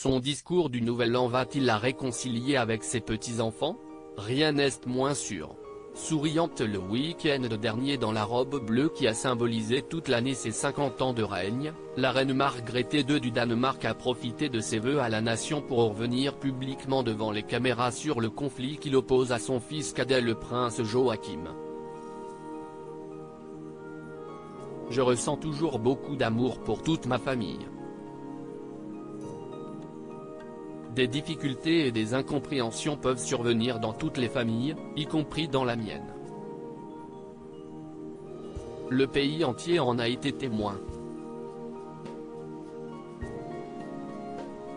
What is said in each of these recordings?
Son discours du Nouvel An va-t-il la réconcilier avec ses petits-enfants? Rien n'est moins sûr. Souriante le week-end dernier dans la robe bleue qui a symbolisé toute l'année ses 50 ans de règne, la reine Margrethe II du Danemark a profité de ses vœux à la nation pour revenir publiquement devant les caméras sur le conflit qui l'oppose à son fils cadet le prince Joachim. Je ressens toujours beaucoup d'amour pour toute ma famille. Des difficultés et des incompréhensions peuvent survenir dans toutes les familles, y compris dans la mienne. Le pays entier en a été témoin.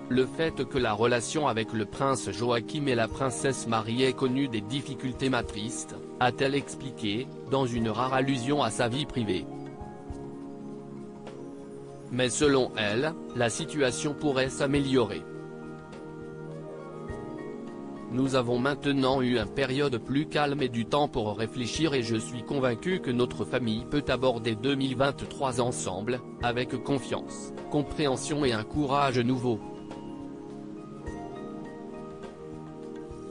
Le fait que la relation avec le prince Joachim et la princesse Marie ait connu des difficultés m'attriste, a-t-elle expliqué, dans une rare allusion à sa vie privée. Mais selon elle, la situation pourrait s'améliorer. Nous avons maintenant eu une période plus calme et du temps pour réfléchir et je suis convaincu que notre famille peut aborder 2023 ensemble, avec confiance, compréhension et un courage nouveau.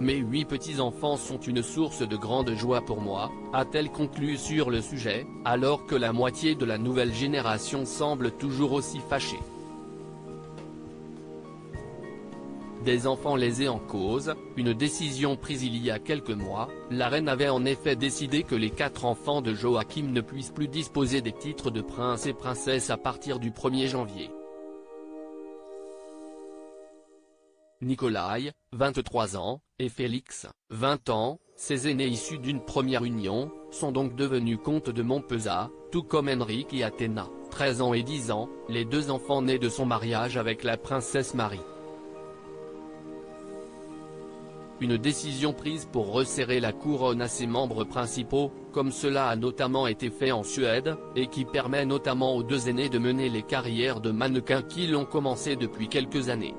Mes 8 petits-enfants sont une source de grande joie pour moi, a-t-elle conclu sur le sujet, alors que la moitié de la nouvelle génération semble toujours aussi fâchée. Des enfants lésés en cause, une décision prise il y a quelques mois, la reine avait en effet décidé que les 4 enfants de Joachim ne puissent plus disposer des titres de prince et princesse à partir du 1er janvier. Nikolai, 23 ans, et Félix, 20 ans, ces aînés issus d'une première union, sont donc devenus comtes de Montpezat, tout comme Henrik et Athéna, 13 ans et 10 ans, les 2 enfants nés de son mariage avec la princesse Marie. Une décision prise pour resserrer la couronne à ses membres principaux, comme cela a notamment été fait en Suède, et qui permet notamment aux 2 aînés de mener les carrières de mannequins qui l'ont commencé depuis quelques années.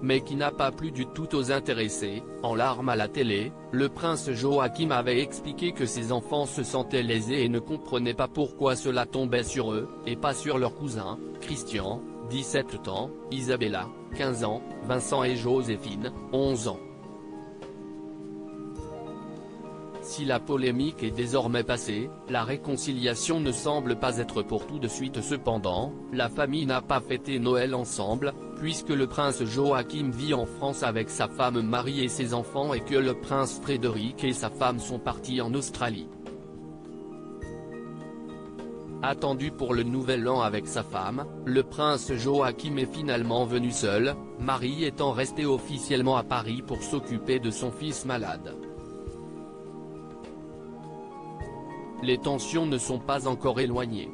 Mais qui n'a pas plu du tout aux intéressés. En larmes à la télé, le prince Joachim avait expliqué que ses enfants se sentaient lésés et ne comprenaient pas pourquoi cela tombait sur eux, et pas sur leurs cousins, Christian, 17 ans, Isabella, 15 ans, Vincent et Joséphine, 11 ans. Si la polémique est désormais passée, la réconciliation ne semble pas être pour tout de suite cependant, la famille n'a pas fêté Noël ensemble, puisque le prince Joachim vit en France avec sa femme Marie et ses enfants et que le prince Frédéric et sa femme sont partis en Australie. Attendu pour le nouvel an avec sa femme, le prince Joachim est finalement venu seul, Marie étant restée officiellement à Paris pour s'occuper de son fils malade. Les tensions ne sont pas encore éloignées.